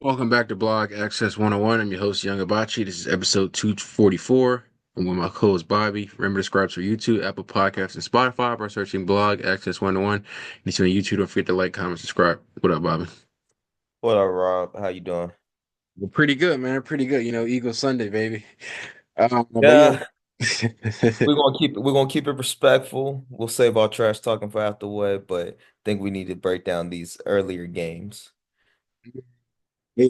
Welcome back to Blog Access 101. I'm your host, Young Abachi. This is episode 244. I'm with my co-host, Bobby. Remember to subscribe to our YouTube, Apple Podcasts, and Spotify by searching Blog Access 101. And if you're on YouTube, don't forget to like, comment, subscribe. What up, Bobby? What up, Rob? How you doing? Well, pretty good, man. Pretty good. Eagle Sunday, baby. But Yeah, we're gonna keep it respectful. We'll save our trash talking for after the way, but I think we need to break down these earlier games.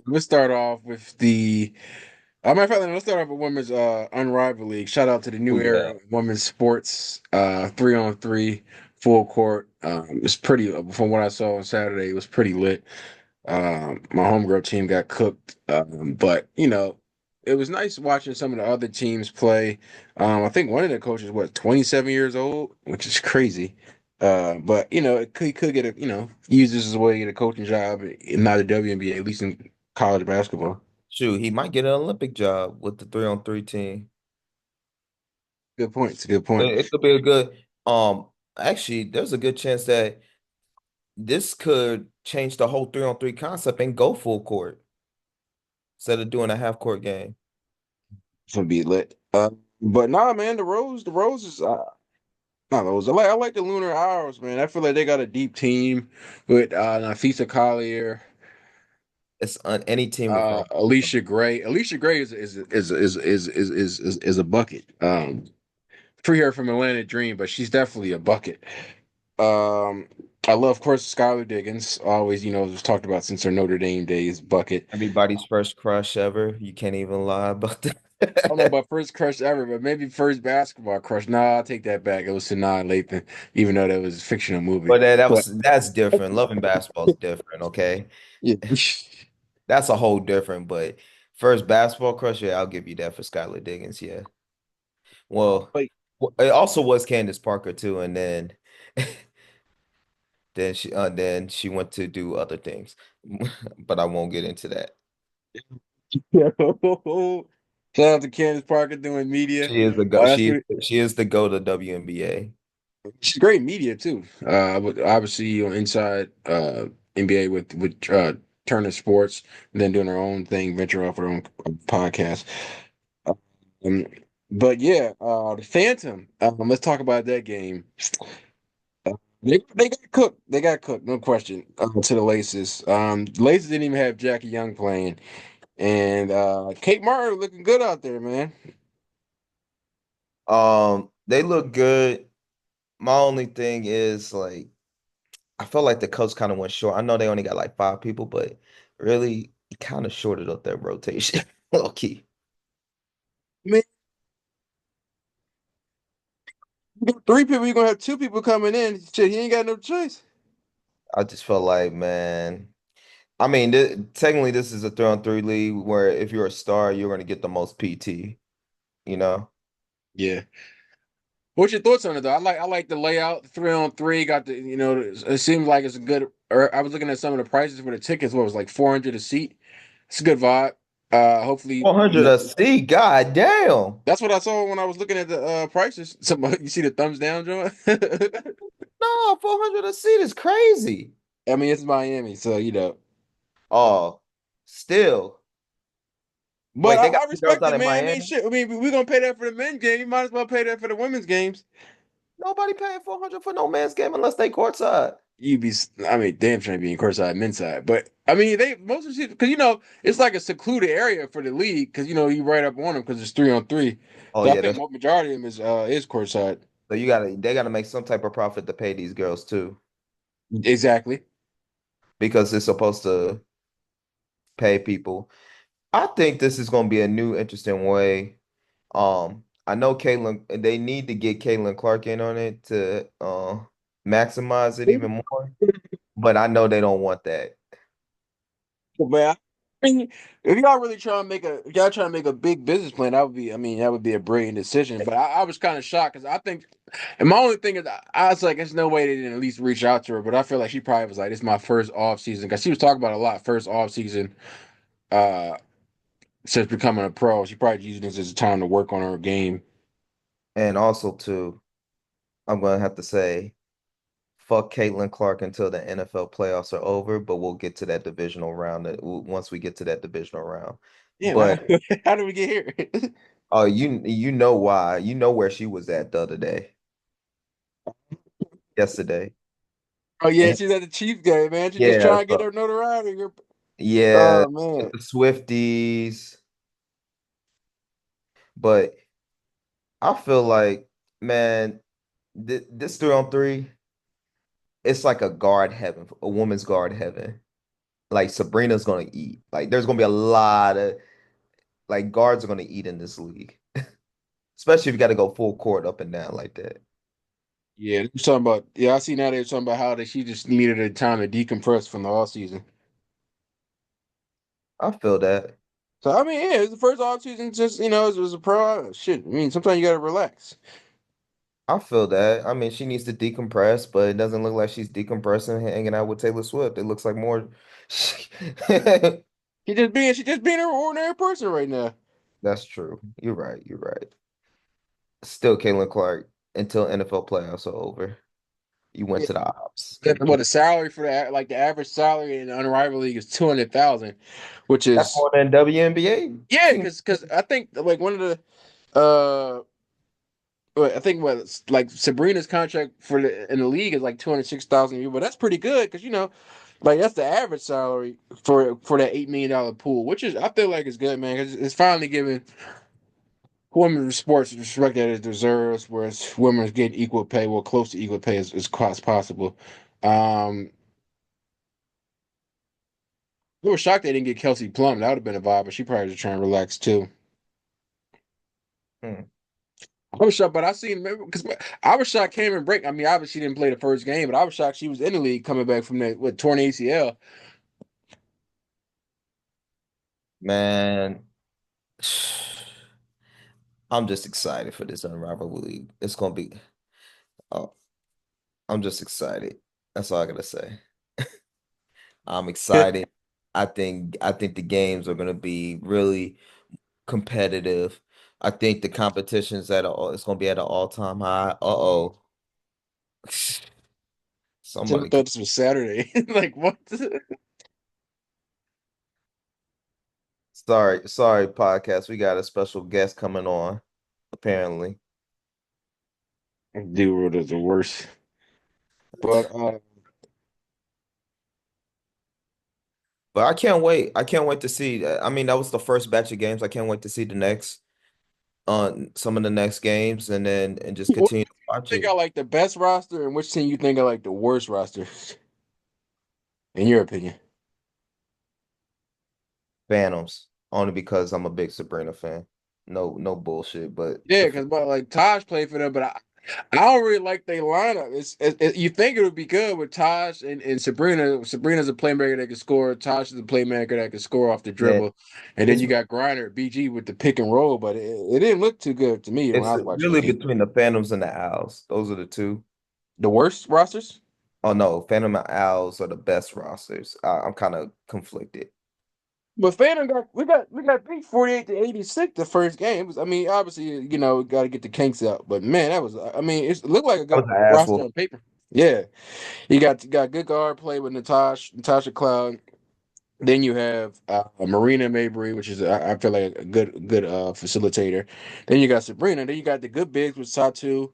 let's start off with the matter of fact, let's start off with women's Unrivaled League. Shout out to the new Oh yeah. era of women's sports, 3-on-3, full court. It's pretty from what I saw on Saturday, it was pretty lit. My homegirl team got cooked, but it was nice watching some of the other teams play. I think one of the coaches was 27 years old, which is crazy. But it could get use this as a way to get a coaching job, not a WNBA, at least in college basketball. Shoot, he might get an Olympic job with the 3-on-3 team. Good point. It's a good point. It could be a good actually there's a good chance that this could change the whole 3-on-3 concept and go full court instead of doing a half court game. It's gonna be lit. But nah, man, the Rose is not those. I like the Lunar Hours, man. I feel like they got a deep team with Nafisa Collier. It's on any team with her. Alicia Gray. Alicia Gray is a bucket. Free her from Atlanta Dream, but she's definitely a bucket. Um, I love, of course, Skylar Diggins. Always, was talked about since her Notre Dame days. Bucket. Everybody's first crush ever. You can't even lie about I don't know that. about first crush ever, but maybe first basketball crush. Nah, I'll take that back. It was Sanaa Lathan, even though that was a fictional movie. But But that's different. Loving basketball is different, okay? yeah, That's a whole different, but first basketball crush, yeah, I'll give you that for Skylar Diggins, yeah. Well, like it also was Candace Parker too, and then then she went to do other things. But I won't get into that. shout out to Candace Parker doing media. She is the go That's what she is the go to WNBA. she's great in media too. Obviously on Inside NBA with Turner Sports, and then doing her own thing, venture off her own podcast. Um, but yeah, the Phantom. Let's talk about that game. They got cooked. They got cooked, no question. To the Laces. Laces didn't even have Jackie Young playing, and Kate Martin looking good out there, man. They look good. My only thing is like I felt like the coach kind of went short. I know they only got like five people, but really he kind of shorted up that rotation. Low key. Man, you got three people. You're gonna have two people coming in. Shit, he ain't got no choice. I just felt like, man. I mean, technically, this is a 3-on-3 league where if you're a star, you're going to get the most PT, you know? Yeah. What's your thoughts on it though? I like the layout, 3-on-3. Got it seems like it's a good. Or I was looking at some of the prices for the tickets. What was it, like 400 a seat? It's a good vibe. Hopefully, 100 a seat, god damn. that's what I saw when I was looking at the prices. You see the thumbs down, John? No, 400 a seat is crazy. I mean, it's Miami, so Oh, still. But Wait, I, they got I some girls respect out it, in man. I mean, Miami? shit. I mean, we're gonna pay that for the men's game. You might as well pay that for the women's games. Nobody paying 400 for no man's game unless they courtside. You'd be, I mean, damn trying to be in courtside, men's side. But I mean, they most of the because it's like a secluded area for the league because you right up on them because it's 3-on-3. Oh So I yeah, think that's majority of them is courtside. so they gotta make some type of profit to pay these girls too. Exactly. Because it's supposed to pay people. I think this is going to be a new interesting way. I know Caitlin, they need to get Caitlin Clark in on it to maximize it even more, but I know they don't want that. Man, I mean, if y'all really trying to if y'all trying to make a big business plan, I mean, that would be a brilliant decision. But I was kind of shocked because I think, and my only thing is, I was like, there's no way they didn't at least reach out to her. But I feel like she probably was like, this is my first off season because she was talking about a lot first off season, uh, since becoming a pro. She probably using this as a time to work on her game. And also too, I'm going to have to say, fuck Caitlin Clark until the NFL playoffs are over, but we'll get to that divisional round once we get to that divisional round. Yeah, But how did we get here? you know why? You know where she was at the other day, yesterday. Oh yeah, And she's at the Chiefs game, man. She just yeah, trying to get so her notoriety. yeah, Oh with man. the Swifties. But I feel like, man, th this 3-on-3, it's like a guard heaven, a woman's guard heaven. Like Sabrina's gonna eat. Like there's gonna be a lot of like guards are gonna eat in this league, especially if you got to go full court up and down like that. Yeah, they were talking about. Yeah, I see now they're talking about how that she just needed a time to decompress from the off season. I feel that. So I mean, yeah, it was the first off season. Just it was a pro shit. I mean, sometimes you gotta relax. I feel that. I mean, she needs to decompress, but it doesn't look like she's decompressing, hanging out with Taylor Swift. It looks like more. She just being an ordinary person right now. That's true. You're right. You're right. Still Caitlin Clark until NFL playoffs are over. You went Yeah, to the ops. what the salary for the average salary in the unrivaled league is 200,000, which That's is more than WNBA yeah, team. because I think like one of the uh I think what it's like Sabrina's contract for in the league is like 206,000 a year, but that's pretty good because like that's the average salary for that $8 million pool, which is I feel like it's good, man, because it's finally giving women's sports the respect that it deserves, whereas women get equal pay, well, close to equal pay as possible. Um, I was shocked they didn't get Kelsey Plum. That would have been a vibe, but she probably just trying to relax too. Hmm. I was shocked, but I seen because I was shocked Cameron Brake. I mean, obviously she didn't play the first game, but I was shocked she was in the league coming back from that with torn ACL. Man, I'm just excited for this unrivaled league. It's gonna be. Oh, I'm just excited. That's all I gotta say. I'm Yeah. excited. I think the games are gonna be really competitive. I think the competition's it's gonna be at an all-time high. Uh-oh. I Somebody thought this was Saturday. Like what? sorry, podcast. We got a special guest coming on, apparently. Dude, is the worst. But But I can't wait. I can't wait to see. I mean, that was the first batch of games. I can't wait to see the next some of the next games and just what continue to team watch you think I it. like the best roster, and which team you think I like the worst roster, in your opinion? Phantoms, only because I'm a big Sabrina fan. No bullshit, but Yeah, because like Taj played for them, but I don't really like their lineup. You think it would be good with Taj and Sabrina. Sabrina's a playmaker that can score. Taj is a playmaker that can score off the man, dribble, and then it's you got Griner at BG with the pick and roll. But it didn't look too good to me when it's I was watching the really game. between the Phantoms and the Owls. Those are the two. The worst rosters. Oh no, Phantom and Owls are the best rosters. I'm kind of conflicted. But Phantom we got beat 48-86 the first game. I mean, obviously, got to get the kinks out. But man, that was I mean, it looked like a That good was an roster asshole. on paper. Yeah, you got good guard play with Natasha Cloud. Then you have Marina Mabry, which is I feel like a good facilitator. Then you got Sabrina. Then you got the good bigs with Satu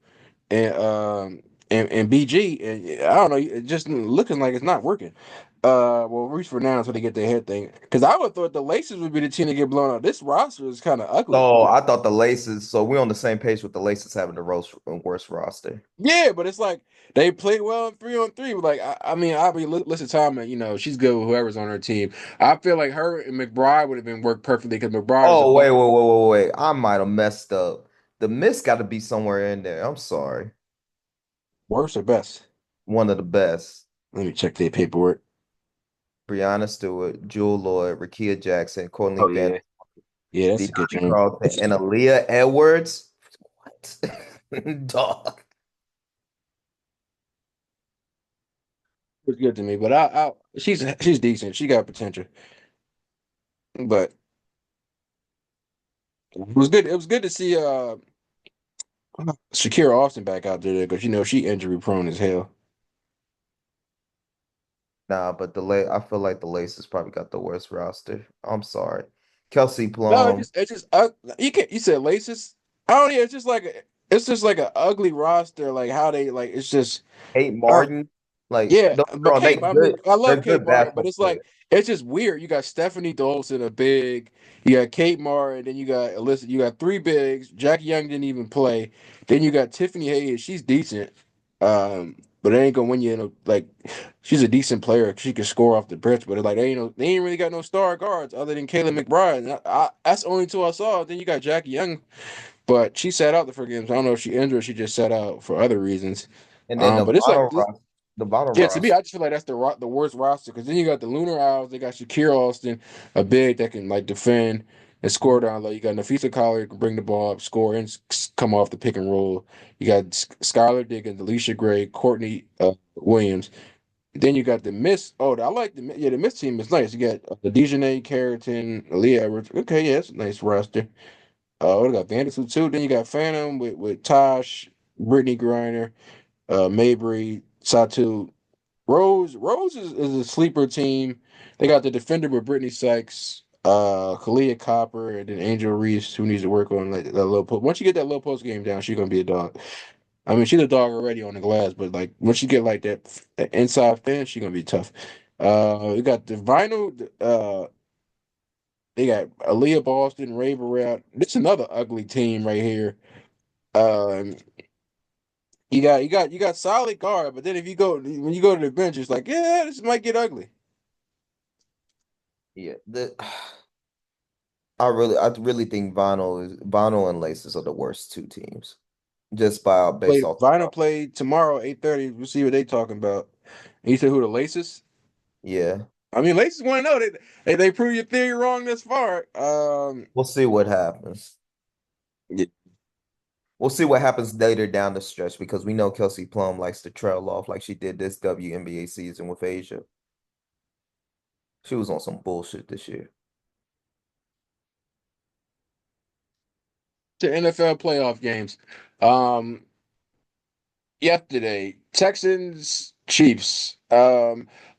and and BG. And I don't know, it just looking like it's not working. Well, at least for now until they get their head thing. Because I would thought the Laces would be the team to get blown out. This roster is kind of ugly. So I thought the Laces. So we're on the same page with the Laces having the worst roster. Yeah, but it's like they play well in 3-on-3. But like I mean, I'll be listen, Thomas. She's good with whoever's on her team. I feel like her and McBride would have been worked perfectly because McBride is a Oh bucket. wait. I might have messed up. The miss got to be somewhere in there. I'm sorry. Worst or best? One of the best. Let me check their paperwork. Brianna Stewart, Jewel Lloyd, Rakia Jackson, Courtney Oh Van, yeah, yeah, that's a good De'Ami team. Carlton, and Aaliyah Edwards. What? Dog. It's good to me, but she's decent. She got potential, but it was good. It was good to see Shakira Austin back out there because she injury prone as hell. Nah, but I feel like the Laces probably got the worst roster. I'm sorry. Kelsey No, Plum, it's just you can you said laces. Oh yeah, it's just like an ugly roster. Like how they like it's just Kate uh, Martin, like yeah. don't get me But wrong, they Kate, I mean, good. I They're love Kate good Martin, but basketball it's like players. it's just weird. You got Stephanie Dolson, a big. You got Kate Martin, then you got Alyssa. You got three bigs. Jackie Young didn't even play. Then you got Tiffany Hayes. She's decent, but it ain't gonna win you. Like she's a decent player. She can score off the bench, but it's like they ain't really got no star guards other than Kayla McBride. And that's the only two I saw. Then you got Jackie Young, but she sat out the first games. I don't know if she injured. Or she just sat out for other reasons. And then But it's like the bottom yeah, to me, roster, I just feel like that's the worst roster because then you got the Lunar Owls. They got Shakira Austin, a big that can like defend and score mhm, down low. You got Nafisa Collier who can bring the ball up, score and come off the pick and roll. You got Skylar Diggins, Alicia Gray, Courtney Williams. Then you got the Miss. Oh, I like the Miss team is nice. You got the Dejanay Carrington, Aaliyah Edwards. Okay, yeah, it's a nice roster. We got Vanderson too. Then you got Phantom with Tosh, Brittany Griner, Mabry, Satu. Rose is a sleeper team. They got the defender with Brittany Sykes, Kalia Copper, and then Angel Reese, who needs to work on like that low post. Once you get that low post game down, she's gonna be a dog. I mean, she's a dog already on the glass, but like once you get like that inside fence, she's gonna be tough. We got the vinyl. They got Aaliyah Boston, Ray Burrell. This is another ugly team right here. Um, you got solid guard, but then if you go when you go to the bench, it's like yeah, this might get ugly. yeah. I really think Vinyl and Laces are the worst two teams, just based Play off. Vinyl play tomorrow 8:30. We'll see what they talking about. And you said who the Laces? Yeah, I mean, Laces want to know they prove your theory wrong this far. we'll see what happens. Yeah. We'll see what happens later down the stretch because we know Kelsey Plum likes to trail off like she did this WNBA season with Asia. She was on some bullshit this year. To NFL playoff games. Um, Yesterday, Texans Chiefs.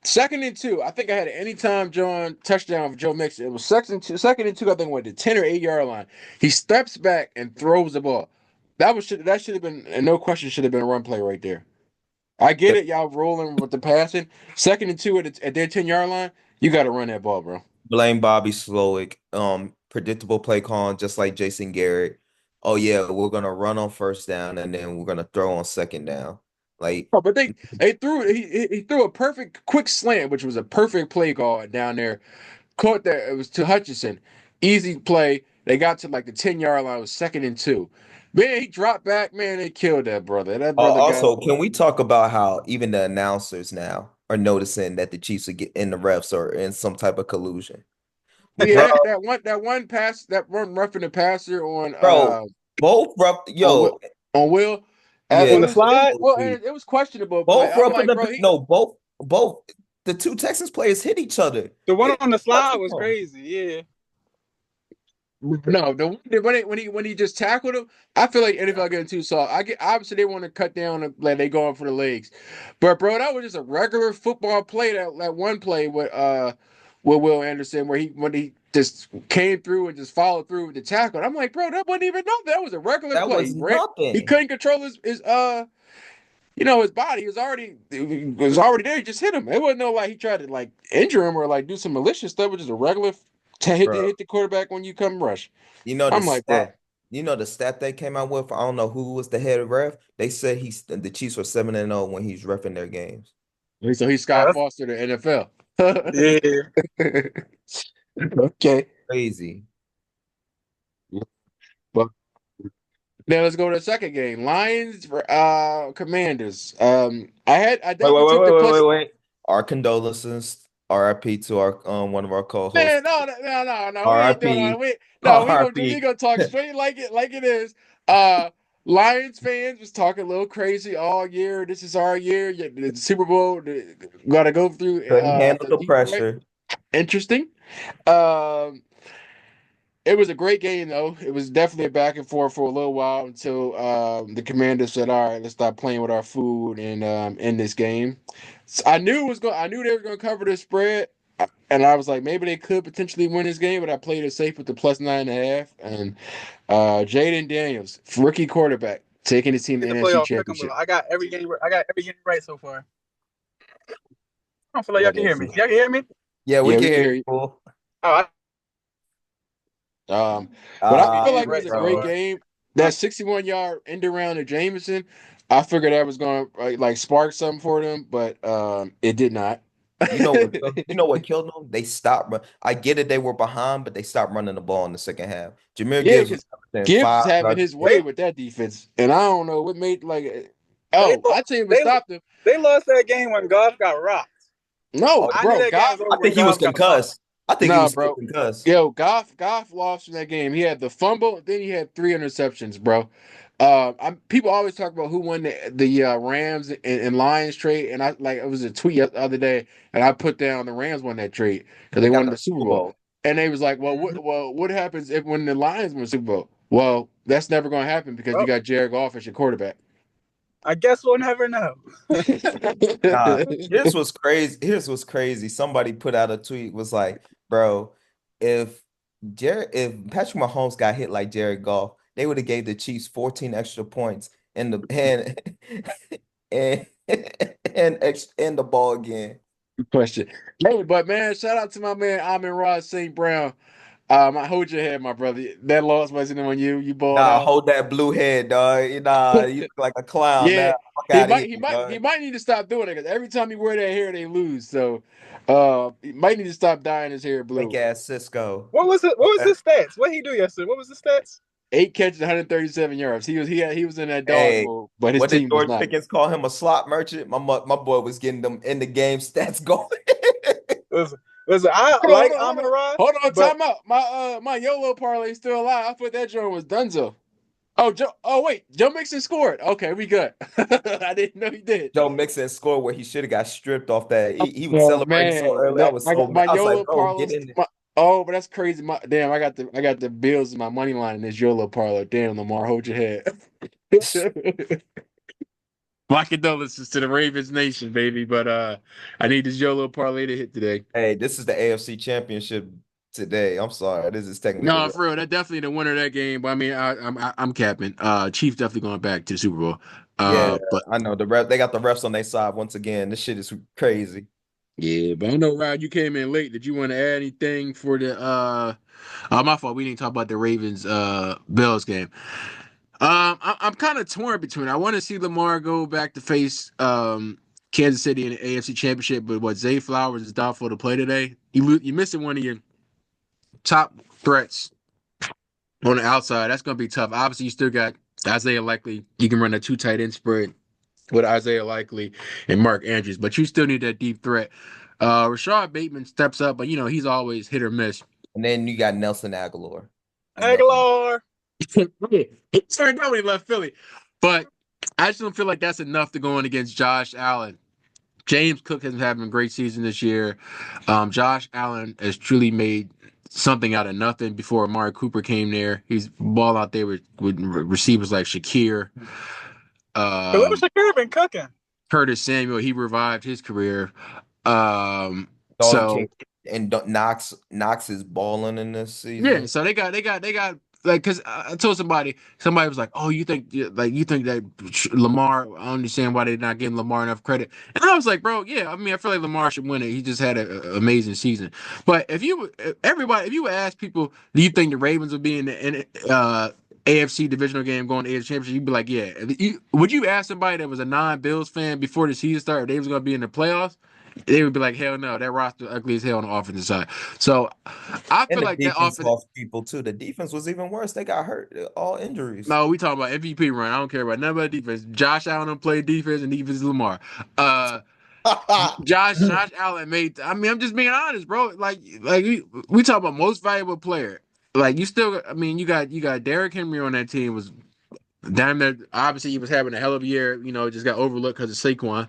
Second and two. I think I had an anytime John touchdown for Joe Mixon. It was second and two. I think went to 10 or 8 yard line. He steps back and throws the ball. That should have been and no question should have been a run play right there. I get it, y'all rolling with the passing. Second and two at their 10 yard line. You got to run that ball, bro. Blame Bobby Slowick. Predictable play calling, just like Jason Garrett. Oh yeah, we're gonna run on first down and then we're gonna throw on second down. Like, Oh, but they threw he threw a perfect quick slant, which was a perfect play call down there. Caught that it was to Hutchinson. Easy play. They got to like the 10 yard line. It was second and two. Man, he dropped back. Man, they killed that brother. That brother got. also, can we talk about how even the announcers now are noticing that the Chiefs are getting the refs are in some type of collusion? Oh yeah, Bro, that one pass that one roughing the passer bro, both rough, on Will yo, on Will. yeah, On the It was slide, well it was questionable, but both I'm roughing like, the bro, he no, both the two Texans players hit each other. the one It, on the slide touching was them. crazy. Yeah. no, when he just tackled him, I feel like NFL getting too soft. I get obviously they want to cut down and like they going for the legs, but bro, that was just a regular football play. That one play with Will Anderson where he just came through and just followed through with the tackle. I'm like, bro, that wasn't even nothing. That was a regular That play. was He ran. He nothing, couldn't control his his body. He was already there. He just hit him. It wasn't no like he tried to like injure him or like do some malicious stuff. It was just a regular bro. hit the quarterback when you come rush. You know the I'm like, bro. stat. You know the stat they came out with. I don't know who was the head ref. They said the Chiefs were 7-0 when he's refing their games. So he's Oh, Scott Foster, the NFL. yeah. Okay. Crazy. Well, now let's go to the second game. Lions for Commanders. I Wait, wait, definitely wait, took wait, the wait, wait, plus. wait. Our condolences. RIP to our one of our co-hosts. Man, no. We ain't doing all RIP. we no, we RIP. gonna talk straight like it is. Lions fans was talking a little crazy all year. This is our year. Yeah, the Super Bowl gotta go through Couldn't handle the the Detroit. pressure. Interesting. Um It was a great game though. It was definitely a back and forth for a little while until the commander said, "All right, let's stop playing with our food and end this game." So I knew it was going. I knew they were going to cover the spread, and I was like, maybe they could potentially win this game. But I played it safe with the plus 9.5. And Jaden Daniels, rookie quarterback, taking his team to Get the the NFC playoff pick 'em, but Championship. I got every game. I got every game right so far. I don't feel like Yeah, y'all can hear me. Y'all can hear me? Yeah, we yeah, can we can hear hear you, you. fool. Oh, I Um, but I Ah, feel games like it right was a so great bro. far. game. That Um, 61-yard end around to Jameson, I figured that was going to like spark something for them, but it did not. You know what killed them? They stopped. I get it, they were behind, but they stopped running the ball in the second half. Jameer Yeah, Gibbs was because averaging Gibbs was five having yards his a way they carry. with that defense, and I don't know what made like. they Oh, I tell you what they stopped him. they lost that game when Goff got rocked. No, Oh, I knew bro, that game was Goff. over I when think he was Goff got rocked. concussed. I think he Nah, was still bro. concussed. Yo, Goff lost in that game. He had the fumble, then he had three interceptions, bro. People always talk about who won the Rams and Lions trade, and I like it was a tweet the other day, and I put down the Rams won that trade because they They got won the the Super Super Bowl, Bowl. and they was like, Mhm. what happens if when the Lions win the Super Bowl? Well, that's never going to happen because you Well, got Jared Goff as your quarterback. I guess we'll never know. Nah, here's what's crazy. Here's what's crazy. Somebody put out a tweet was like, bro, if if Patrick Mahomes got hit like Jared Goff, they would have gave the Chiefs 14 extra points in the and and the ball again. Question. Hey, but man, shout out to my man Amon Ross St. Brown. I hold your head, my brother. That loss wasn't on you. You balled Nah, out. hold that blue head, dog. Nah, you look like a clown now. Yeah, Fuck out of here, he dog. might need to stop doing it because every time he wear that hair, they lose. So, he might need to stop dyeing his hair Fake blue. ass Cisco. What was it? What was his stats? What he do yesterday? What was the stats? 8 catches, 137 yards. He was in that dog Hey, mode, but his what did team was George not. Pickens call him, a slot merchant? My boy was getting them in the game stats going. Listen, listen. I like Amon Ra, Hold on, but time out. My YOLO parlay still alive. I thought that joint was Dunzo. Oh wait, Joe Mixon scored. Okay, we good. I didn't know he did. Joe Mixon scored where he should have got stripped off that. He was Oh celebrating so man, early. I was I so got mad. my I was like, YOLO bro, get parlays. in there. Oh, but that's crazy. I got the Bills in my money line in this YOLO parlay. Damn, Lamar, hold your head. My condolences to the Ravens Nation, baby. But I need this YOLO parlay to hit today. Hey, this is the AFC Championship today. I'm sorry. This is technically the No, rest. for real, that definitely the winner of that game. But I mean, I'm capping. Chiefs definitely going back to the Super Bowl. Yeah, But I know the ref. They got the refs on their side once again. This shit is crazy. yeah, but I know, Rod, you came in late. Did you want to add anything for the my fault. We didn't talk about the Ravens Bills game. I'm kind of torn between. I want to see Lamar go back to face Kansas City in the AFC Championship, but what Zay Flowers is doubtful to play today. You missing one of your top threats on the outside. That's going to be tough. Obviously, you still got Isaiah Likely. You can run a two tight end spread with Isaiah Likely and Mark Andrews, but you still need that deep threat. Rashad Bateman steps up, but he's always hit or miss. And then you got Nelson Aguilar. Another. Aguilar. He turned down when he left Philly, but I just don't feel like that's enough to go in against Josh Allen. James Cook has been having a great season this year. Josh Allen has truly made something out of nothing before Amari Cooper came there. He's ball out there with receivers like Shakir. Cause let me Um, Shakira been cooking. Curtis Samuel, he revived his career. Dalton So King and Knox is balling in this yeah, season. so they got like because I told somebody was like, oh, you think that Lamar? I understand why they're not giving Lamar enough credit, and I was like, bro, yeah, I mean, I feel like Lamar should win it. He just had an amazing season. But if you would ask people, do you think the Ravens would be in AFC divisional game going to AFC championship? You'd be like, yeah. Would you ask somebody that was a non-Bills fan before the season started if they was going to be in the playoffs? They would be like, hell no, that roster ugly as hell on the offensive side. So I And feel the like that defense offense. lost people too. The defense was even worse. They got hurt, all injuries. No, we talking about MVP run. I don't care about none about defense. Josh Allen don't play defense, and defense is Lamar. Uh, Josh Allen made. I mean, I'm just being honest, bro. Like we talk about most valuable player. Like you still. I mean, you got Derrick Henry on that team was damn near. Obviously, he was having a hell of a year. Just got overlooked because of Saquon.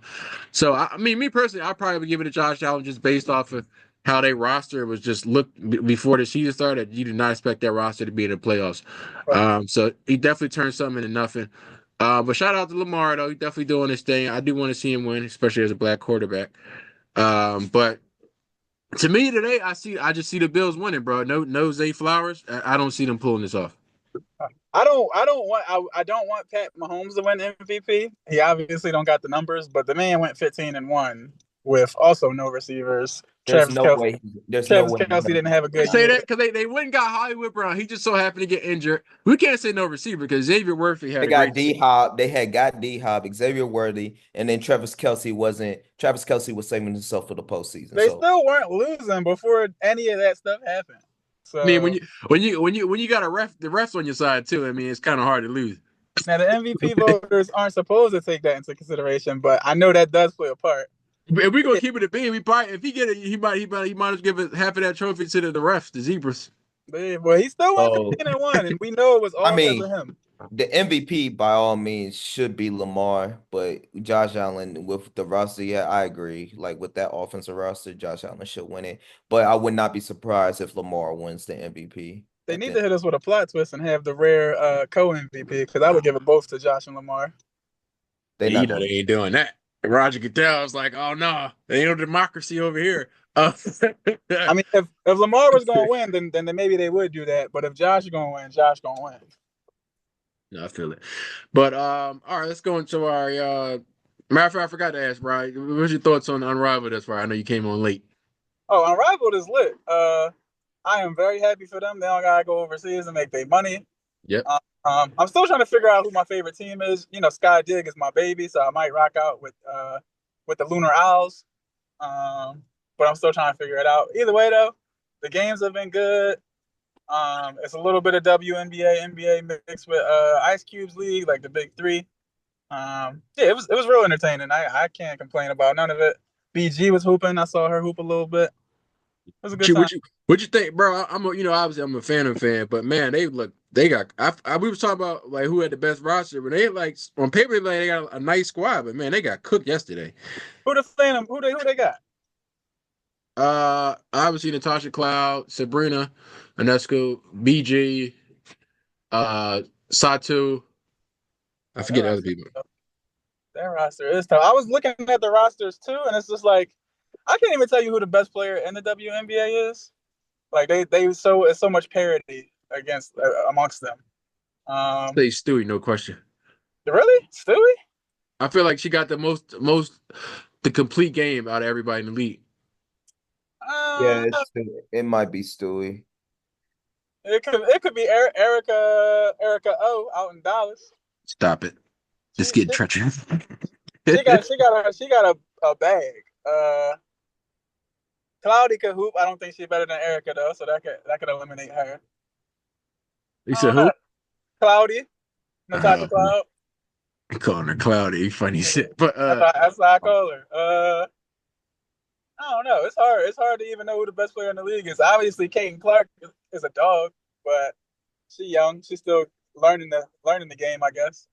So I mean, me personally, I'd probably give it to Josh Allen just based off of. how they roster was just before the season started. You did not expect that roster to be in the playoffs. But So he definitely turned something into nothing. But shout out to Lamar though. He's definitely doing his thing. I do want to see him win, especially as a black quarterback. But to me today, I just see the Bills winning, bro. No Zay Flowers. I don't see them pulling this off. I don't want Pat Mahomes to win MVP. He obviously don't got the numbers, but the man went 15-1 with also no receivers. There's no way. There's no Travis way. Kelsey didn't have a I good say year. that because they went and got Hollywood Brown. He just so happened to get injured. We can't say no receiver because Xavier Worthy had They a got great. D Hop. They had got D Hop, Xavier Worthy, and then Travis Kelsey wasn't. Travis Kelsey was saving himself for the postseason. They So still weren't losing before any of that stuff happened. I mean, So when you got the refs on your side too. I mean, it's kind of hard to lose. now the MVP voters aren't supposed to take that into consideration, but I know that does play a part. If we gonna keep it a bean, we probably if he get it, he might as well give it half of that trophy to the refs, the zebras. Well, he still went Oh. 15-1, and we know it was all because of him. The MVP by all means should be Lamar, but Josh Allen with the roster, yeah, I agree. Like with that offensive roster, Josh Allen should win it. But I would not be surprised if Lamar wins the MVP. They need to hit us with a plot twist and have the rare co-MVP because I would give it both to Josh and Lamar. They ain't doing that. Roger Goodell was like, "Oh no, there ain't no democracy over here." I mean, if Lamar was gonna win, then maybe they would do that. But if Josh is gonna win, Josh gonna win. No, I feel it. But all right, let's go into our matter of fact, I forgot to ask, Brian, what's your thoughts on Unrivaled as far? I know you came on late. Oh, Unrivaled is lit. I am very happy for them. They don't gotta go overseas and make their money. Yep. I'm still trying to figure out who my favorite team is. You know, Sky Dig is my baby, so I might rock out with the Lunar Owls. But I'm still trying to figure it out. Either way, though, the games have been good. It's a little bit of WNBA, NBA mixed with Ice Cube's league, like the big three. Yeah, it was real entertaining. I can't complain about none of it. BG was hooping. I saw her hoop a little bit. It was a good time. What you think, bro? Obviously I'm a fan, but man, they got. We was talking about like who had the best roster, but they like on paper like they got a nice squad, but man, they got cooked yesterday. Who they got? Obviously Natasha Cloud, Sabrina, Ionescu, BG, Satu. I forget the other people. That roster is tough. I was looking at the rosters too, and it's just like I can't even tell you who the best player in the WNBA is. Like it's so much parity against amongst them. Say Stewie, no question. Really, Stewie? I feel like she got the most the complete game out of everybody in the league. Yeah, it might be Stewie. It could be Erica O out in Dallas. Stop it. Just getting treacherous. she got a bag. Cloudy could hoop. I don't think she's better than Erica though, so that could eliminate her. You said who? Cloudy. Natasha Cloud. Calling her Cloudy, funny shit. But that's what I call her. I don't know. It's hard. It's hard to even know who the best player in the league is. Obviously, Caitlin Clark is a dog, but she's young. She's still learning the game, I guess.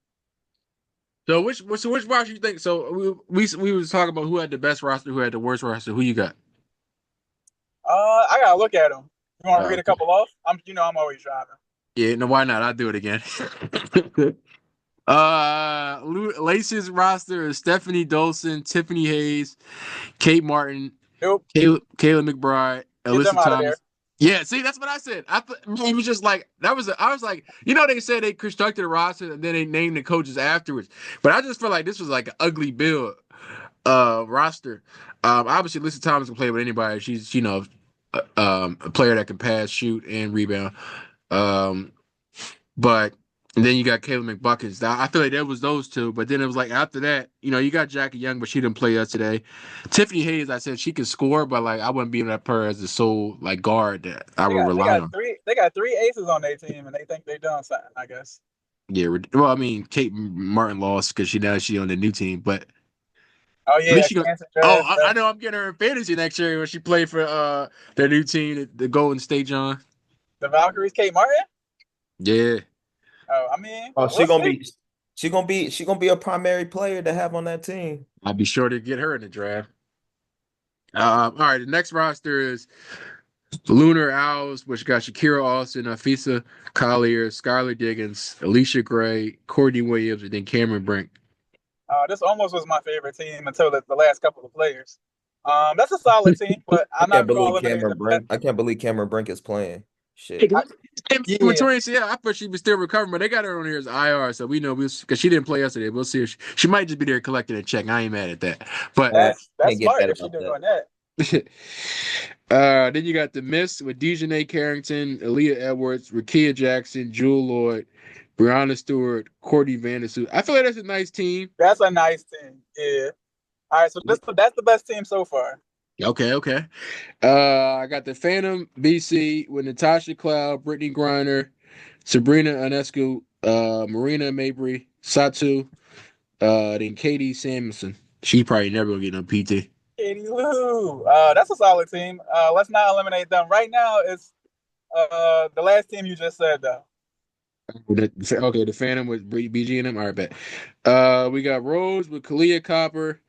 So which roster you think? So we was talking about who had the best roster, who had the worst roster. Who you got? I gotta look at them. You want to read a couple off? I'm always driving. Yeah, no, why not? I'll do it again. Lace's roster is Stephanie Dolson, Tiffany Hayes, Kate Martin, Kayla McBride, Alyssa Thomas. Yeah, see, that's what I said. It was just like I was like, they said they constructed a roster and then they named the coaches afterwards. But I just feel like this was like an ugly build roster. Obviously Alyssa Thomas can play with anybody. She's, a player that can pass, shoot, and rebound. But and then you got Kayla McBuckets. I feel like there was those two, but then it was like after that, you got Jackie Young, but she didn't play yesterday. Tiffany Hayes, I said she could score, but like I wouldn't be that her as the sole like guard that I would rely on. They got three aces on their team, and they think they're doing something, I guess. Yeah, well, I mean, Kate Martin lost because she on the new team, but oh yeah, I know I'm getting her in fantasy next year when she played for their new team, the Golden State John. The Valkyries, Kate Martin. Yeah. Oh, I mean, she gonna be a primary player to have on that team. I'll be sure to get her in the draft. All right, the next roster is the Lunar Owls, which got Shakira Austin, Afisa Collier, Skylar Diggins, Alicia Gray, Courtney Williams, and then Cameron Brink. This almost was my favorite team until the last couple of players. That's a solid team, but I I'm can't not going to believe eliminate Cameron them yet. Brink. I can't believe Cameron Brink is playing. Hey, Shit. with Yeah, Torian, yeah, I thought she was still recovering, but they got her on here as IR, so we know because she didn't play yesterday. We'll see. If she might just be there collecting a check. I ain't mad at that, but that's Can't get smart mad if she's about that. doing that. then you got the Miss with Dejanay Carrington, Aaliyah Edwards, Rakia Jackson, Jewel Lloyd, Brianna Stewart, Courtney Vandersuit. I feel like that's a nice team. That's a nice team. Yeah. All right, so that's the best team so far. Okay, okay. I got the Phantom BC with Natasha Cloud, Brittany Griner, Sabrina Ionescu, Marina Mabry, Satu, then Katie Samuelson. She probably never gonna get no PT. Katie Lou. That's a solid team. Let's not eliminate them. Right now, it's the last team you just said though. Okay, the Phantom with BG and them. All right, bet. We got Rose with Kalia Copper,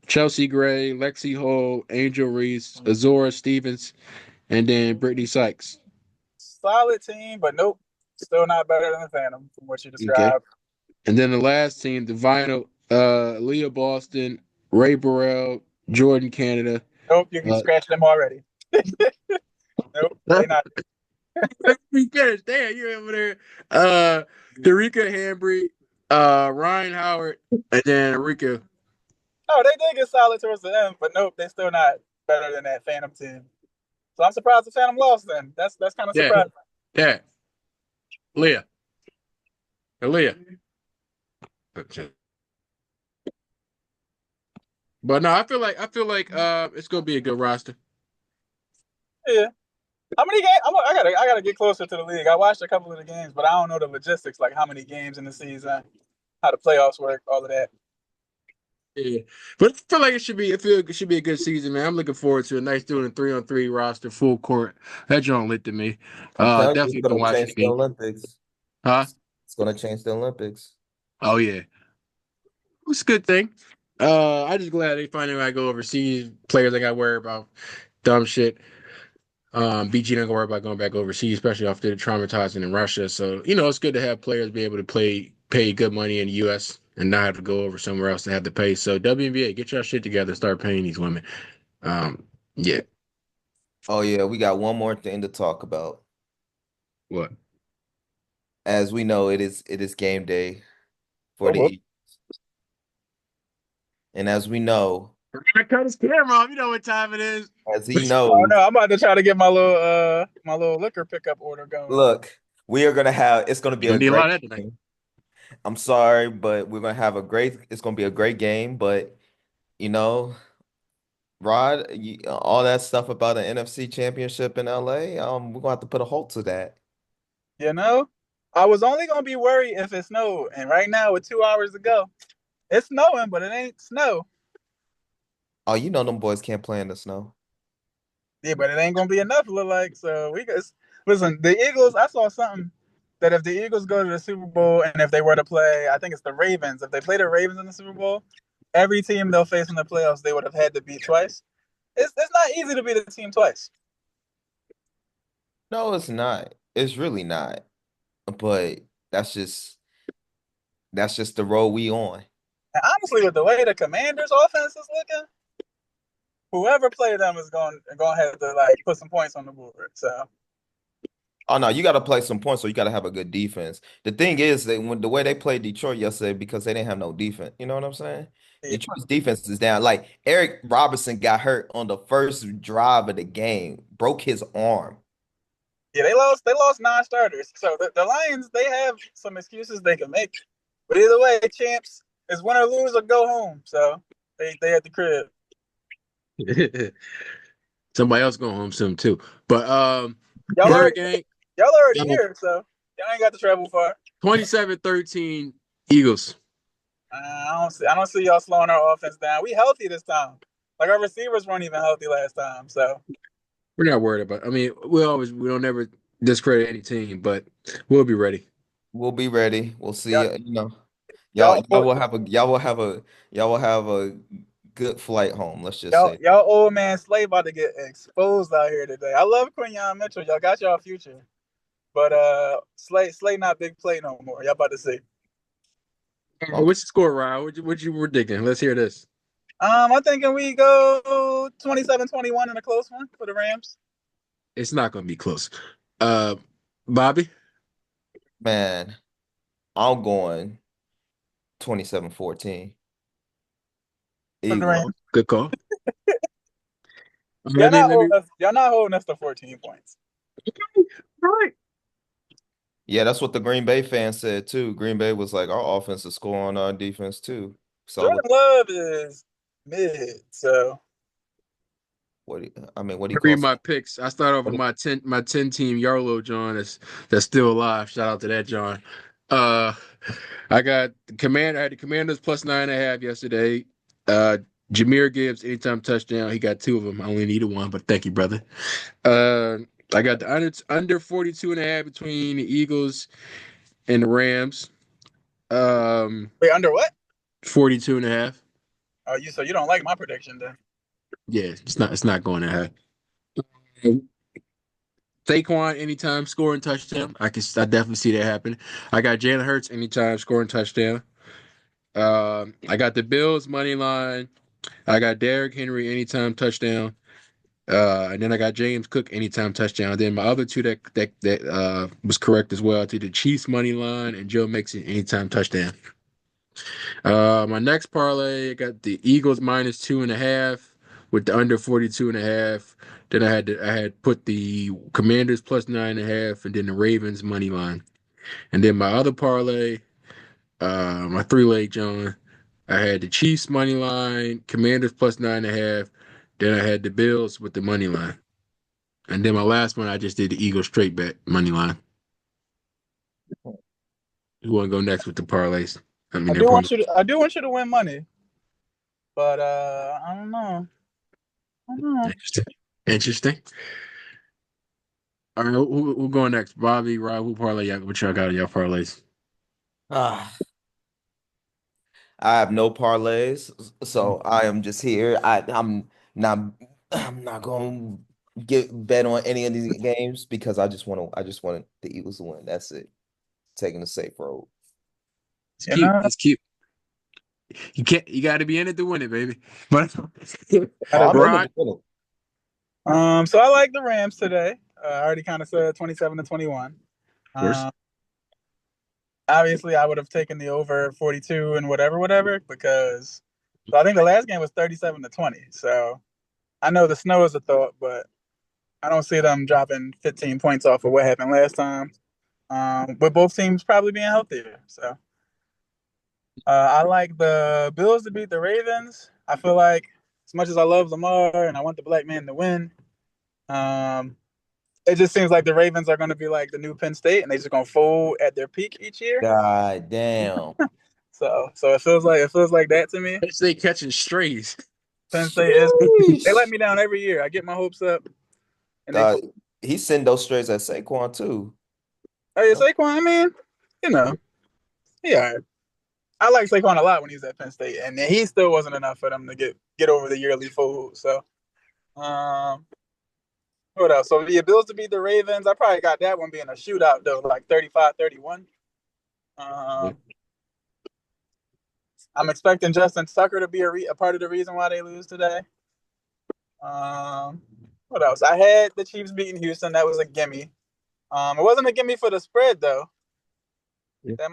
Chelsea Gray, Lexi Hall, Angel Reese, Azora Stevens, and then Brittany Sykes. Solid team, but nope, still not better than the Phantom from what you Okay. described. And then the last team, the Vinyl, Leah Boston, Ray Burrell, Jordan Canada. Nope, you Uh, scratched them already. Nope, they not. we finished. Damn, you over there. Tarika Hambry, Ryan Howard, and then Rika. Oh, they did get solid towards the end, but nope, they still not better than that Phantom team. So I'm surprised the Phantom lost. Then that's kind of Yeah, surprising. yeah. Leah. Leah. But no, I feel like it's gonna be a good roster. Yeah. How many games? I gotta get closer to the league. I watched a couple of the games, but I don't know the logistics, like how many games in the season, how the playoffs work, all of that. Yeah, but I feel like it should be a good season, man. I'm looking forward to a nice doing a 3-on-3 roster, full court. That joint lit to me. I'm telling you, it's Definitely been gonna watching change the the game. Olympics. Huh? It's gonna change the Olympics. Oh yeah, it's a good thing. I just glad they finally I go overseas. Players I got to worry about dumb shit. BG don't worry about going back overseas, especially after the traumatizing in Russia. So, it's good to have players be able to pay good money in the US and not have to go over somewhere else to have to pay. So WNBA, get your shit together, start paying these women. Um, yeah. Oh yeah, we got one more thing to talk about. What? As we know, it is game day for Oh, the well. Eagles. And as we know, We're gonna cut his camera off. You know what time it is. as he Oh knows, no, I'm about to try to get my little liquor pickup order going. look, we are gonna have it's gonna be You're a gonna need a great lot of that tonight. game. I'm sorry, but we're gonna have it's gonna be a great game, but you know, Rod, all that stuff about an NFC championship in LA, we're gonna have to put a halt to that. You know, I was only gonna be worried if it snowed, and right now with 2 hours to go, it's snowing, but it ain't snow. Oh, you know them boys can't play in the snow. Yeah, but it ain't gonna be enough. Look like so we guys listen. The Eagles. I saw something that if the Eagles go to the Super Bowl and if they were to play, I think it's the Ravens. If they play the Ravens in the Super Bowl, every team they'll face in the playoffs they would have had to beat twice. It's not easy to beat a team twice. No, it's not. It's really not. But that's just that's just the road we on. And honestly, with the way the Commanders' offense is looking, whoever play them is going to have to like put some points on the board. So Oh no, you got to play some points, so you got to have a good defense. The thing is that when the way they played Detroit yesterday, because they didn't have no defense, you know what I'm saying? yeah, Detroit's defense is down. Like Eric Robinson got hurt on the first drive of the game, broke his arm. yeah, they lost non-starters. So the Lions they have some excuses they can make, but either way, champs is win or lose or go home. So they at the crib. Somebody else going home soon too. But Y'all Bird already Gang, y'all already uh, here, so y'all ain't got to travel far. 27-13 Eagles. I don't see y'all slowing our offense down. We healthy this time. Like our receivers weren't even healthy last time. So We're not worried about. I mean, we don't ever discredit any team, but we'll be ready. We'll be ready. We'll see. y'all You know, y'all y'all will have a good flight home. Let's just Y'all, say. y'all old man Slay about to get exposed out here today. I love Quinyon Mitchell. Y'all got y'all future. But Slay not big play no more. Y'all about to see. Okay. What's the score, Ryan? What you predicting? Let's hear this. I'm thinking we go 27-21 in a close one for the Rams. It's not going to be close. Uh, Bobby? Man, I'm going 27-14. For the Good Eagles. Rams. call. Good call. Y'all not Let me. holding us. Y'all not holding us to 14 points. All right. Yeah, that's what the Green Bay fans said too. Green Bay was like, our offense is scoring on our defense too. So Jordan Love is mid, so what do you call Read my picks. I start off with what my ten team Yarlow John that's still alive. Shout out to that John. Uh I got I had the Commanders plus 9.5 yesterday. Uh Jameer Gibbs anytime touchdown. He got two of them. I only needed one, but thank you, brother. Uh I got the under 42.5 between the Eagles and the Rams. Um wait, under what? 42.5. Oh, you don't like my prediction then? Yeah, it's not going to happen. Saquon anytime scoring touchdown. I definitely see that happen. I got Jalen Hurts anytime scoring touchdown. I got the Bills money line. I got Derrick Henry anytime touchdown. And then I got James Cook anytime touchdown. Then my other two that was correct as well. To the Chiefs money line and Joe Mixon anytime touchdown. My next parlay, I got the Eagles minus 2.5 with the under 42.5. Then I had put the Commanders plus 9.5 and then the Ravens money line. And then my other parlay, my three-leg John, I had the Chiefs money line, Commanders plus 9.5. Then I had the Bills with the money line. And then my last one, I just did the Eagles straight bet money line. Who want to go next with the parlays? I mean, I they're do parlay. want you to. I do want you to win money, but I don't know. I don't know. Interesting. Interesting. All right, who going next? Bobby, Rob, who parlay y'all? What y'all got in y'all parlays? Ah, I have no parlays, so I am just here. Not I'm not going to get bet on any of these games because I just want the Eagles to win. That's it. Taking the safe road. It's You cute. know, It's cute. You got to be in it to win it, baby. But Oh, gotta I'm do. in it Rod, to win it. So I like the Rams today. I already kind of said 27-21. of course. Um, Obviously, I would have taken the over 42 and whatever, because so I think the last game was 37-20. So I know the snow is a thought, but I don't see them dropping 15 points off of what happened last time. With both teams probably being healthier. So I like the Bills to beat the Ravens. I feel like as much as I love Lamar and I want the black man to win, um, it just seems like the Ravens are going to be like the new Penn State, and they're just going to fold at their peak each year. God damn. So it feels like that to me. They catching strays. Penn State is they let Sheesh. me down every year. I get my hopes up, and they God, fold. he send those strays at Saquon too. Oh yeah, Saquon. I mean, you know, yeah. I like Saquon a lot when he was at Penn State, and he still wasn't enough for them to get over the yearly fold. So, um, what else? So the Bills to beat the Ravens. I probably got that one being a shootout though, like 35-31. Yeah. Um, I'm expecting Justin Tucker to be a part of the reason why they lose today. Um, what else? I had the Chiefs beating Houston. That was a gimme. It wasn't a gimme for the spread though. That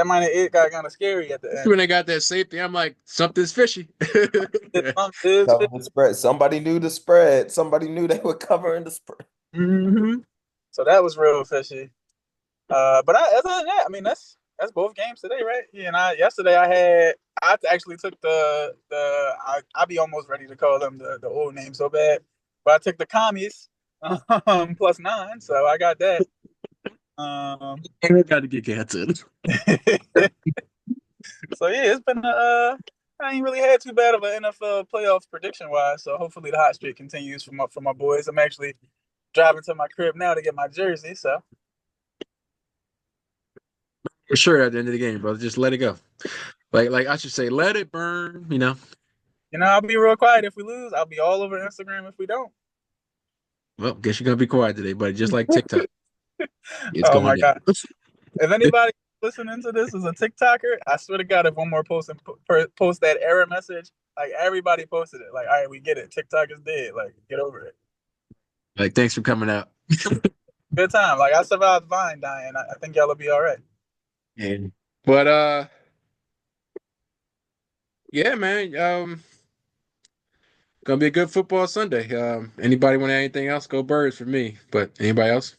minus 8 got kind of scary at the end. When they got that safety, I'm like, something's fishy. Cover the spread. Somebody knew the spread. Somebody knew they were covering the spread. Mm-hmm. So that was real fishy. But other than that, I mean that's both games today, right? Yeah, and yesterday I actually took I be almost ready to call them the old name so bad, but I took the commies plus 9, so I got that. Got to get canceled. So yeah, it's been I ain't really had too bad of an NFL playoffs prediction wise. So hopefully the hot streak continues for my boys. I'm actually driving to my crib now to get my jersey. So For sure, at the end of the game, brother, just let it go. Like I should say, let it burn. I'll be real quiet if we lose. I'll be all over Instagram if we don't. Well, guess you're gonna be quiet today, buddy. Just like TikTok, it's Oh going my down. god! If anybody listening to this is a TikToker, I swear to God, if one more post and post that error message, like everybody posted it. Like, all right, we get it. TikTok is dead. Like, get over it. Like, thanks for coming out. Good time. Like, I survived Vine dying. I think y'all will be all right. And but yeah, man. Gonna be a good football Sunday. Anybody want anything else? Go Birds for me. But anybody else?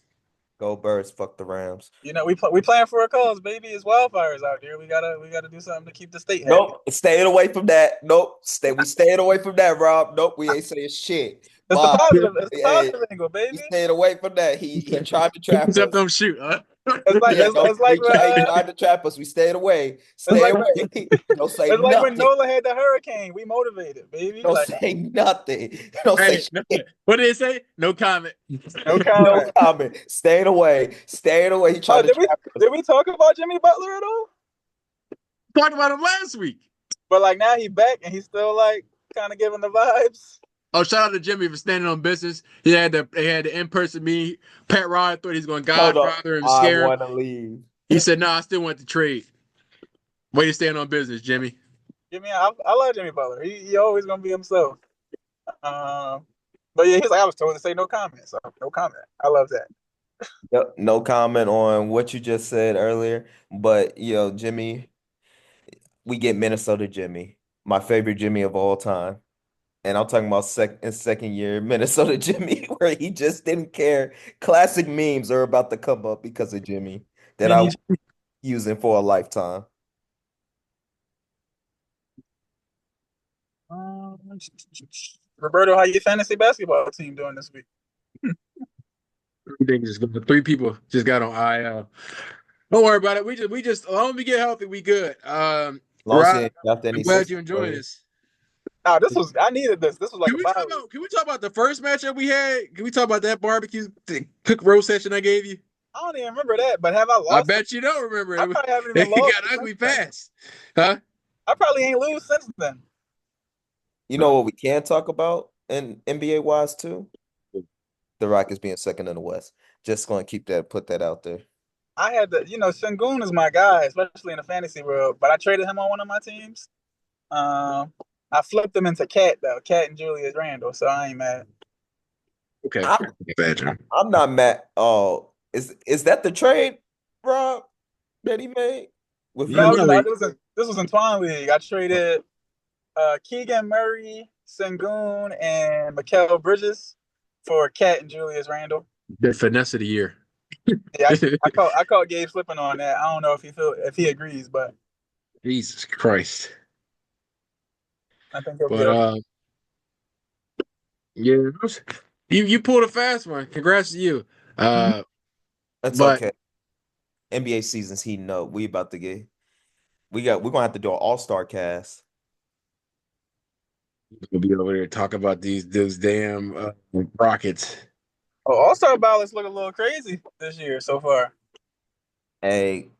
Go Birds, fuck the Rams. We playing for a cause, baby. It's wildfires out there. We gotta do something to keep the state happy. Nope, staying away from that. Nope, we staying away from that, Rob. Nope, we ain't saying shit. It's the Bye. positive. It's the Hey, positive angle, baby. we staying away from that. He tried to trap Except us. don't shoot, huh? It's like Yeah, it's like when, he tried to trap us. We stayed away. it's Stay like away. Don't say it's like when nothing. Nola had the hurricane. We motivated, baby. Don't Like, say nothing. Don't say Hey, shit. what did it say? No comment. no No comment. comment. Staying away. Staying away. He Oh, tried to trap us. did we talk about Jimmy Butler at all? Talked about him last week. But like now he back and he's still like kind of giving the vibes. Oh, shout out to Jimmy for standing on business. They had the in-person meeting. Pat Rod thought he was going to Hold on. Godfather and I scare him. want to leave. He said, "No, I still want to trade." Way to stand on business, Jimmy. I love Jimmy Butler. He always gonna be himself. But yeah, he's like I was told to say no comment, so no comment. I love that. Yep, no comment on what you just said earlier. But Jimmy, we get Minnesota Jimmy, my favorite Jimmy of all time. And I'm talking about second year Minnesota Jimmy, where he just didn't care. Classic memes are about to come up because of Jimmy that I Mini. was using for a lifetime. Roberto, how your fantasy basketball team doing this week? Everything just going. 3 people just got on IL. Don't worry about it. We just as long as we get healthy, we good. As long as he Rob, ain't got any I'm glad six you're enjoying this. Nah, I needed this. This was like Can a we bye talk week. about can we talk about the first matchup we had? Can we talk about that barbecue cook roast session I gave you? I don't even remember that, but have I I lost? bet you don't remember I it. probably haven't even It lost got since ugly then. fast. Huh? I probably ain't lose since then. You know what we can talk about in NBA wise too? The Rockets being second in the West. Just gonna put that out there. I had Sengun is my guy, especially in the fantasy world. But I traded him on one of my teams. I flipped him into Cat though, Cat and Julius Randle, so I ain't mad. Okay. I'm, Bad, John. I'm not mad. Oh, is that the trade, Rob, that he made with Yeah, No, you? no, this was in Twine League. I traded Keegan Murray, Sengun, and Mikal Bridges for Cat and Julius Randle. the finesse of the year. Yeah, I caught Gabe slipping on that. I don't know if he agrees, but Jesus Christ. I think he'll be But okay. yeah, you pulled a fast one. Congrats to you. That's But okay. NBA season's heating up. We're gonna have to do an all-star cast. we'll be over there talk about those damn Rockets. Oh, All-Star ballots look a little crazy this year so far. Hey,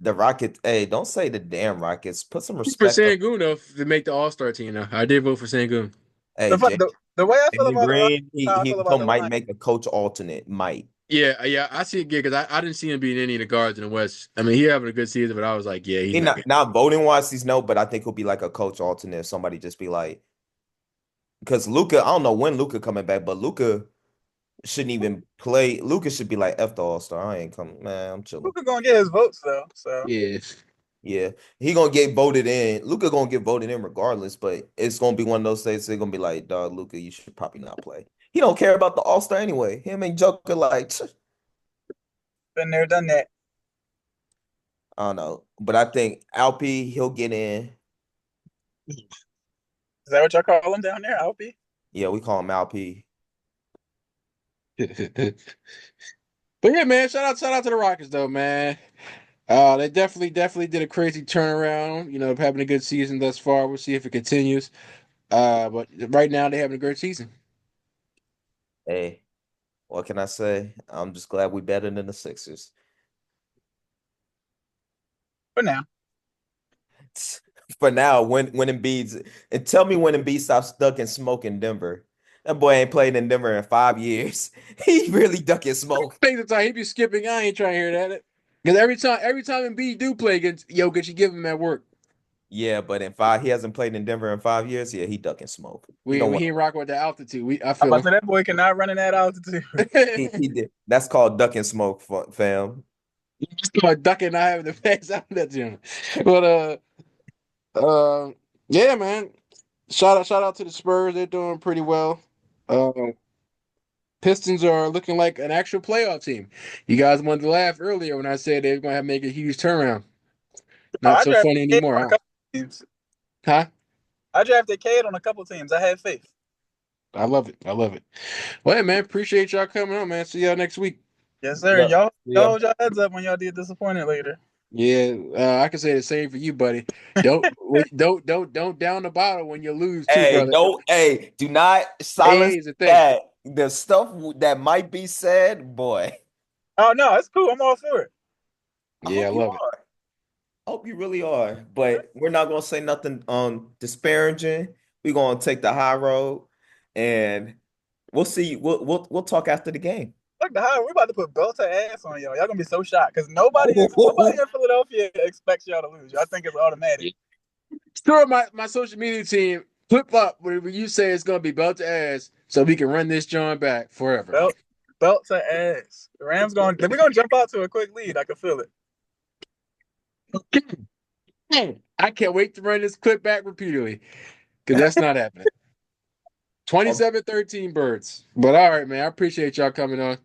the Rockets. Hey, don't say the damn Rockets. Put some For respect on. Sangoon though to make the All-Star team. Though I did vote for Sangoon. Hey, The way I feel Jalen about the Rockets, Green. how I He feel about the might Lions. make a coach alternate. Might. Yeah, I see it because I didn't see him being any of the guards in the West. I mean, he having a good season, but I was like, yeah, he's He not good. not voting wise. He's no, but I think he'll be like a coach alternate. If somebody just be like, because Luca. I don't know when Luca coming back, but Luca shouldn't even play. Luca should be like F the All Star. I ain't coming, man. I'm chilling. Luka gonna get his votes though, so Yes. Yeah, he gonna get voted in. Luca gonna get voted in regardless, but it's gonna be one of those things. They're gonna be like, "Dog, Luca, you should probably not play." He don't care about the All Star anyway. Him and Joker, like, been there, done that. I don't know, but I think Alp he'll get in. Is that what y'all call him down there, Alpi? Yeah, we call him Alp. But yeah, man, shout out to the Rockets though, man. They definitely did a crazy turnaround. Having a good season thus far. We'll see if it continues. But right now they're having a great season. Hey, what can I say? I'm just glad we better than the Sixers. For now. for now. When Embiid's and tell me when Embiid stops ducking smoke in Denver. That boy ain't played in Denver in 5 years. He really ducking smoke. Think the time he be skipping. I ain't trying to hear that. Because every time Embiid do play against Jokic, you give him that work. Yeah, but he hasn't played in Denver in 5 years. Yeah, he ducking smoke. He don't want. He ain't rocking with the altitude. I I'm feel about to him. say that boy cannot run in that altitude. He did. That's called ducking smoke, fam. Just start ducking, not having to pass out that gym. But yeah, man. Shout out to the Spurs. They're doing pretty well. Uh, Pistons are looking like an actual playoff team. You guys wanted to laugh earlier when I said they were going to make a huge turnaround. Not I so drafted funny Cade anymore, on a huh? couple teams. Huh? I drafted Cade on a couple teams. I had faith. I love it. I love it. Well, hey, man, appreciate y'all coming on, man. See y'all next week. Yes, sir. Yep. Y'all Yeah. hold your heads up when y'all get disappointed later. Yeah, I can say the same for you, buddy. Don't down the bottle when you lose too, Hey, brother. don't. Hey, do not Hey, silence here's the thing. that. The stuff that might be said, boy. Oh no, it's cool. I'm all for it. I Yeah, I hope you love it. are. I hope you really are. But we're not gonna say nothing disparaging. We're gonna take the high road, and we'll see. We'll talk after the game. Look, the high. We about to put belt to ass on y'all. Y'all gonna be so shocked because nobody in Philadelphia expects y'all to lose. Y'all think it's automatic. Sure, my social media team flip up when you say it's gonna be belt to ass, so we can run this joint back forever. Belt, belt to ass. The Rams going. We're gonna jump out to a quick lead. I can feel it. I can't wait to run this clip back repeatedly because that's not happening. 27-13 birds. But all right, man. I appreciate y'all coming on.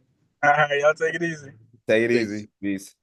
All right, y'all take it easy. Take it Peace. easy. Peace.